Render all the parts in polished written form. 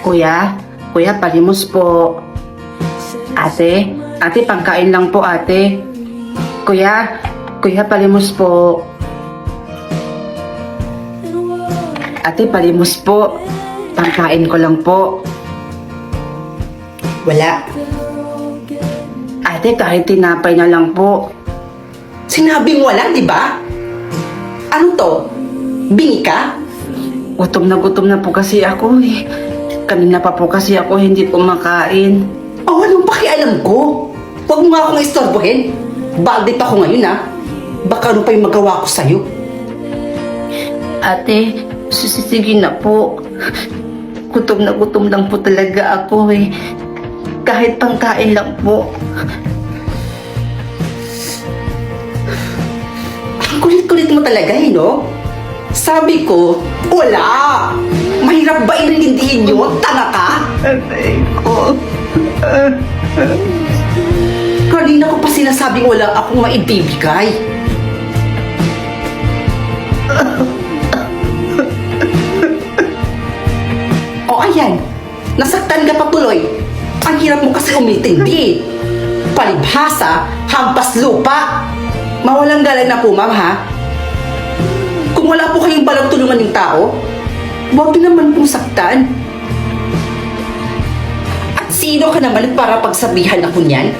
Kuya, palimos po. Ate, pangkain lang po ate. Kuya, palimos po. Ate, palimos po. Pangkain ko lang po. Wala. Ate, kahit tinapay na lang po. Sinabing wala, di ba? Ano to? Bingi ka? Gutom na po kasi ako eh. Kanina pa po kasi ako hindi kumakain. Oh, anong pakialam ko? Huwag mo nga akong istorbohin. Baldi pa ako ngayon, ha? Baka ano pa yung magawa ko sa'yo. Ate, sige na po. Gutom lang po talaga ako eh. Kahit pangkain lang po. Ang kulit-kulit mo talaga, eh, no? Sabi ko, wala! Mahirap ba inintindihin yun? Tanga ka? Ate ko. Kanina ko pa sinasabing wala akong maibibigay. O ayan, nasaktan ka pa tuloy. Ang hirap mo kasi umintindi. Palibhasa, hampas lupa. Mawalang galang na po, ma'am, ha? Kung wala po kayong balang tulungan ng tao, huwag niyo naman pong saktan. At sino ka naman para pagsabihan ako niyan?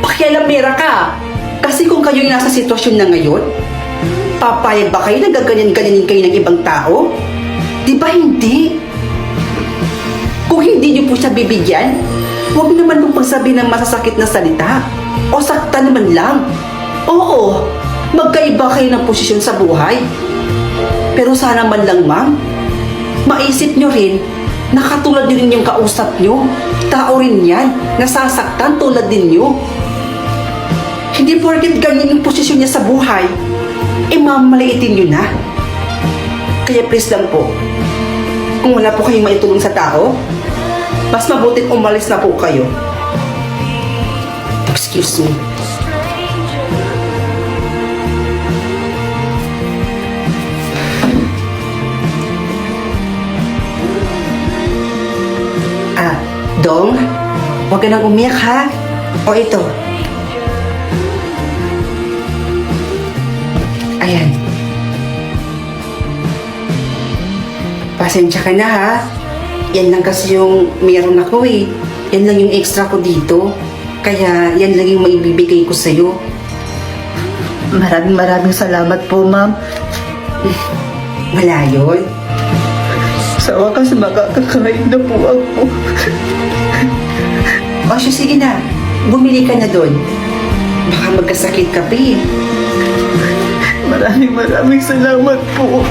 Pakialamera ka. Kasi kung kayo yung nasa sitwasyon na ngayon, papayag ba kayo na gaganyan-ganyanin kayo ng ibang tao? Di ba hindi? Kung hindi niyo po siya bibigyan, huwag naman pong pagsabihin ng masasakit na salita. O sakta naman lang. Oo, magkaiba kayo ng posisyon sa buhay. Pero sana man lang, ma'am, maisip nyo rin na katulad nyo rin yung kausap nyo. Tao rin yan, nasasaktan tulad ninyo. Hindi porket ganyan yung posisyon niya sa buhay, mamaliitin nyo na. Kaya please lang po, kung wala po kayong maitulong sa tao, mas mabutit umalis na po kayo. Excuse me. Dong, huwag ka nang umiyak, ha? O ito. Ayan. Pasensya ka na, ha? Yan lang kasi yung meron ako, eh. Yan lang yung extra ko dito. Kaya yan lang yung maibibigay ko sa'yo. Maraming salamat po, ma'am. Wala yun. Sa wakas, makakakain na po ako. O siya, sige na. Bumili ka na doon. Baka magkasakit ka pa, eh. Maraming salamat po.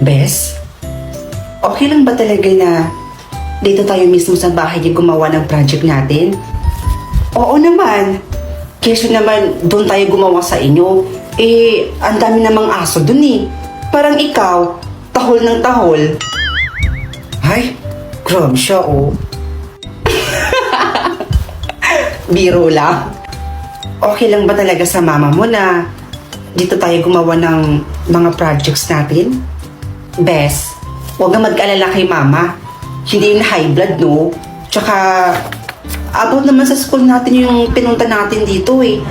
Bes, okay lang ba talaga na dito tayo mismo sa bahay yung gumawa ng project natin? Oo naman. Kesa naman doon tayo gumawa sa inyo. Eh, ang dami namang aso doon, eh. Parang ikaw, tahol ng tahol. Ay, grabe siya, oh. Biro lang. Okay lang ba talaga sa mama mo na dito tayo gumawa ng mga projects natin? Bes, huwag kang mag-alala kay mama. Hindi yung high blood, no? Tsaka, about naman sa school natin yung pinunta natin dito, eh.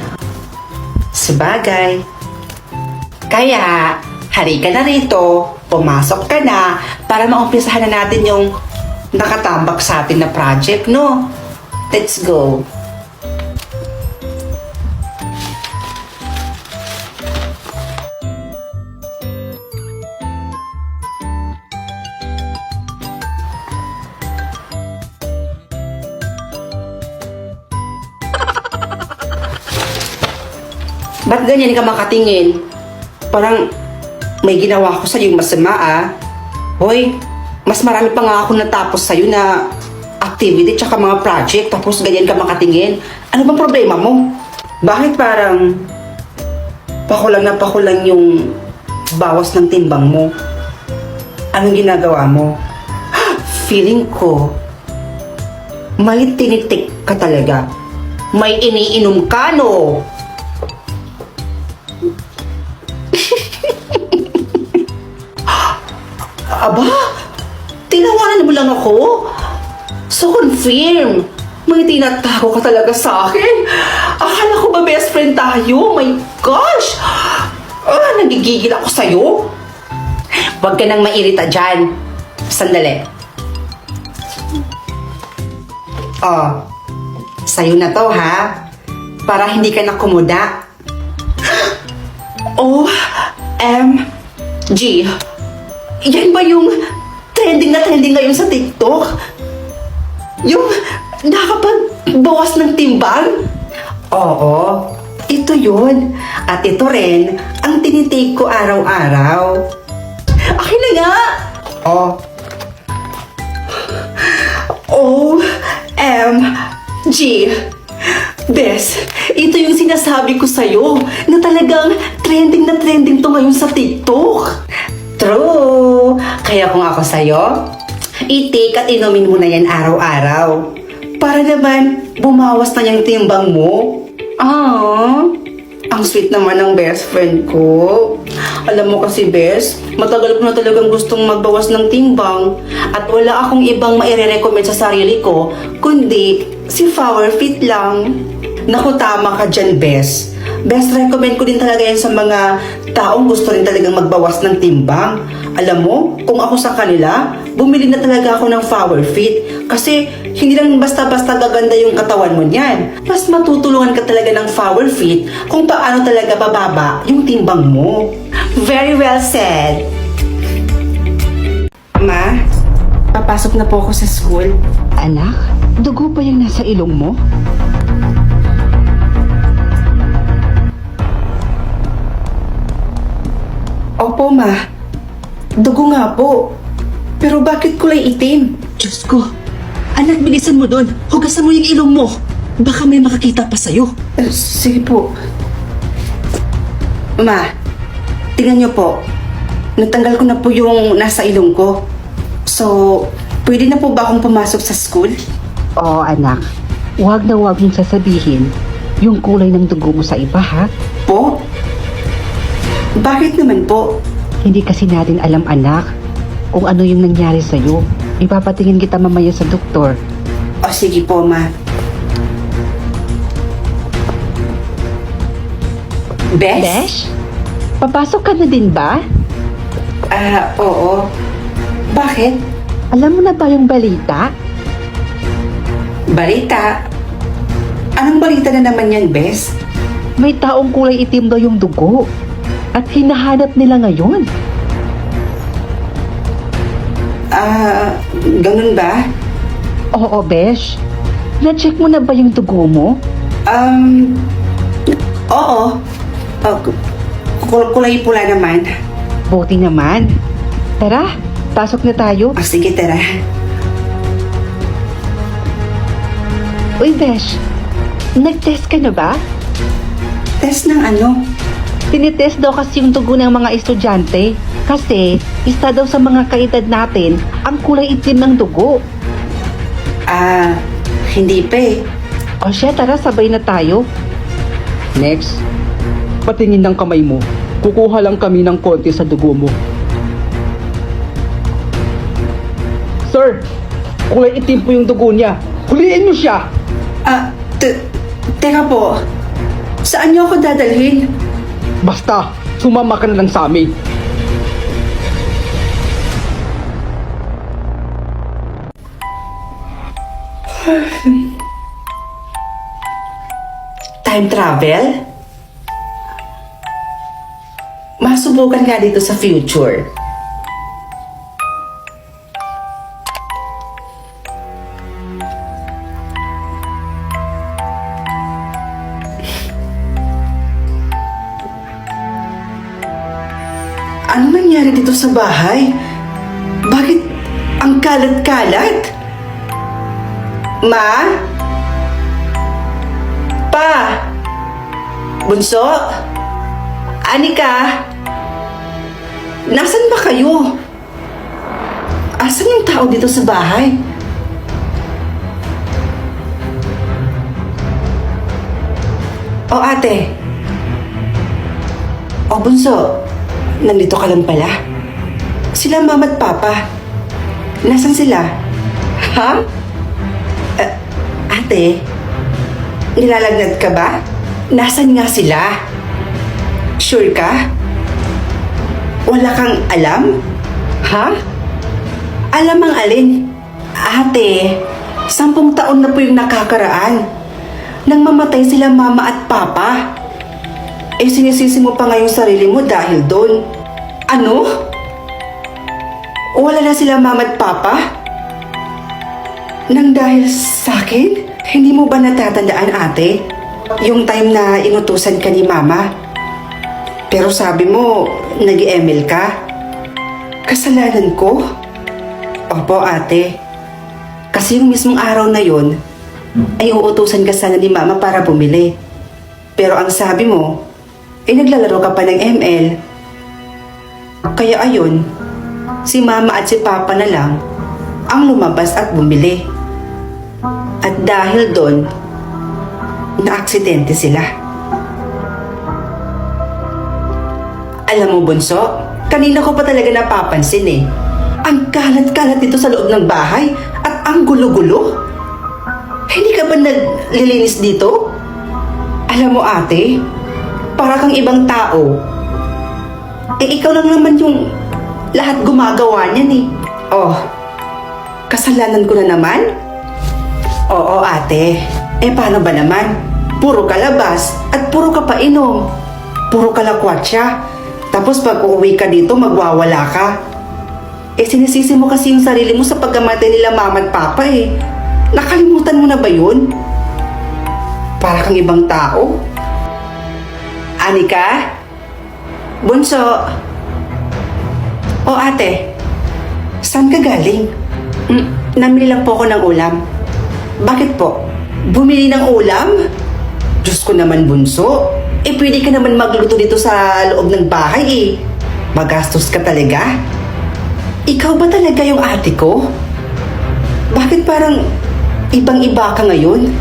Sabagay. Kaya, hari ka na rito, pumasok ka na, para maumpisahan na natin yung nakatambak sa atin na project, no? Let's go. Ba't ganyan ka makatingin? Parang may ginawa ko sa'yo masama, ah. Hoy, mas marami pa nga ako natapos sa'yo na activity tsaka mga project, tapos ganyan ka makatingin. Ano bang problema mo? Bakit parang pakulang na pakulang yung bawas ng timbang mo? Anong ginagawa mo? Feeling ko, may tinitik ka talaga. May iniinom ka, no? Aba, tinawanan mo lang ako? So confirm, may tinatago ka talaga sa akin. Akala ko ba best friend tayo? My gosh! Nagigigil ako sa'yo. Huwag ka nang mairita dyan. Sandali. Sa'yo na to, ha? Para hindi ka nakumuda. OMG! Yan ba yung trending na trending ngayon sa TikTok? Yung nakapagbawas ng timbang? Oo, ito yun. At ito rin ang tinitake ko araw-araw. Akin na nga! OMG! Bes, ito yung sinasabi ko sa'yo na talagang trending na trending to ngayon sa TikTok. True! Kaya kung ako sa'yo, i-take at inumin mo na yan araw-araw. Para naman, bumawas na yung timbang mo. Ang sweet naman ng best friend ko. Alam mo kasi, Bes, matagal ko na talagang gustong magbawas ng timbang at wala akong ibang maire-recommend sa sarili ko, kundi si Flower Fit lang. Naku, tama ka dyan, Bes. Best recommend ko din talaga yan sa mga taong gusto rin talagang magbawas ng timbang. Alam mo, kung ako sa kanila, bumili na talaga ako ng Flower Fit. Kasi hindi lang basta-basta gaganda yung katawan mo niyan. Mas matutulungan ka talaga ng Flower Fit kung paano talaga bababa yung timbang mo. Very well said. Ma, papasok na po ako sa school. Anak, dugo ba yung nasa ilong mo? Opo, Ma. Dugo nga po. Pero bakit kulay itim? Diyos ko! Anak, bilisan mo doon. Hugasan mo yung ilong mo. Baka may makakita pa sa'yo. Sige po. Ma, tingnan niyo po. Natanggal ko na po yung nasa ilong ko. So, pwede na po ba akong pumasok sa school? Oo, anak. Huwag na huwag mong sasabihin yung kulay ng dugo mo sa iba, ha? Po? Bakit naman po? Hindi kasi natin alam, anak, kung ano yung nangyari sa'yo. Ipapatingin kita mamaya sa doktor. O sige po, Ma. Bes? Besh? Papasok ka na din ba? Oo. Bakit? Alam mo na ba yung balita? Balita? Anong balita na naman yan, Bes? May taong kulay itim daw yung dugo. At hinahanap nila ngayon. Ganun ba? Oo, Besh. Na-check mo na ba yung dugo mo? Oo. Kulay pula naman. Buti naman. Tara, pasok na tayo. Sige, tara. Uy, Besh. Nag-test ka na ba? Test ng ano? Tinitest daw kasi yung dugo ng mga estudyante. Kasi, isa daw sa mga kaedad natin ang kulay itim ng dugo. Hindi pa eh. O siya, tara, sabay na tayo. Next, patingin ng kamay mo. Kukuha lang kami ng konti sa dugo mo. Sir, kulay itim po yung dugo niya. Huliin niyo siya! Teka po. Saan niyo ako dadalhin? Basta, sumama ka na lang sa amin. Time travel? Masubukan nga dito sa future. Ano nangyari dito sa bahay? Bakit ang kalat-kalat? Ma? Pa? Bunso? Anika? Nasaan ba kayo? Asan yung tao dito sa bahay? O ate. O bunso, nandito ka lang pala. Sila mama at papa. Nasaan sila? Ha? Ate, nilalagnat ka ba? Nasaan nga sila? Sure ka? Wala kang alam? Ha? Alam ang alin? Ate, 10 taon na po yung nakakaraan nang mamatay sila mama at papa. Eh sinisisi mo pa nga yung sarili mo dahil doon. Ano? Wala na sila mama at papa? Nang dahil sa akin? Hindi mo ba natatandaan, ate? Yung time na inutusan ka ni mama? Pero sabi mo, nag-ML ka? Kasalanan ko? Opo, ate. Kasi yung mismong araw na yon ay uutusan ka sana ni mama para bumili. Pero ang sabi mo, ay naglalaro ka pa ng ML. Kaya ayun, si mama at si papa na lang ang lumabas at bumili. At dahil doon, na-aksidente sila. Alam mo, bunso, kanina ko pa talaga napapansin eh. Ang kalat-kalat dito sa loob ng bahay at ang gulo-gulo. Hindi ka ba naglilinis dito? Alam mo, ate, para kang ibang tao. Eh, ikaw lang naman yung lahat gumagawa niyan eh. Oh, kasalanan ko na naman? Oo, ate. Eh, paano ba naman? Puro kalabas at puro ka painom. Puro kalakwatsa. Tapos pag uuwi ka dito, magwawala ka. Eh, sinisisi mo kasi yung sarili mo sa pagkamatay nila mama at papa eh. Nakalimutan mo na ba yun? Para kang ibang tao. Anika? Bunso? O ate, saan ka galing? Namili lang po ako ng ulam. Bakit po? Bumili ng ulam? Diyos ko naman, bunso. Eh, pwede ka naman magluto dito sa loob ng bahay eh. Magastos ka talaga. Ikaw ba talaga yung ate ko? Bakit parang ibang-iba ka ngayon?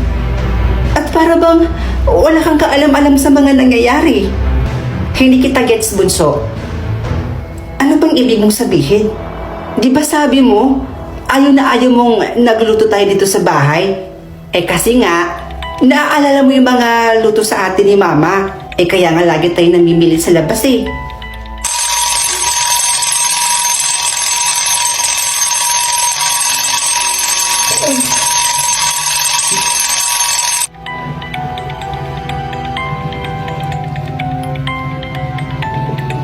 At para bang wala kang kaalam-alam sa mga nangyayari? Hindi kita gets, bunso. Ano bang ibig mong sabihin? Di ba sabi mo, ayaw na ayaw mong nagluto tayo dito sa bahay? Eh kasi nga, naaalala mo yung mga luto sa atin ni mama. Eh kaya nga lagi tayo namimili sa labas eh.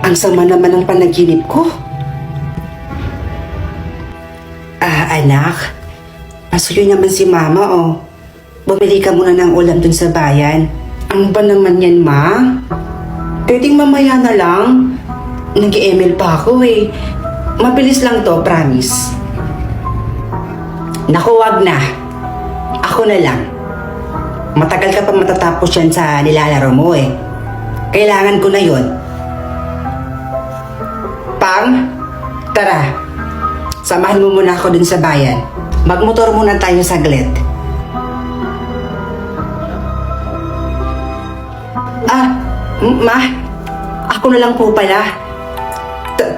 Ang sama naman ng panaginip ko. Anak, pasuyo naman si mama oh. Bumili ka muna ng ulam dun sa bayan. Ano ba naman yan, ma? Pwedeng mamaya na lang. Nag-email pa ako eh. Mabilis lang to, promise. Naku, wag na. Ako na lang. Matagal ka pa matatapos yan sa nilalaro mo eh. Kailangan ko na yon. Pang, tara. Samahan mo muna ako dun sa bayan. Magmotor muna tayo saglit. Ma, ako na lang po pala.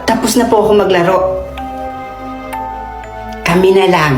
Tapos na po ako maglaro. Kami na lang.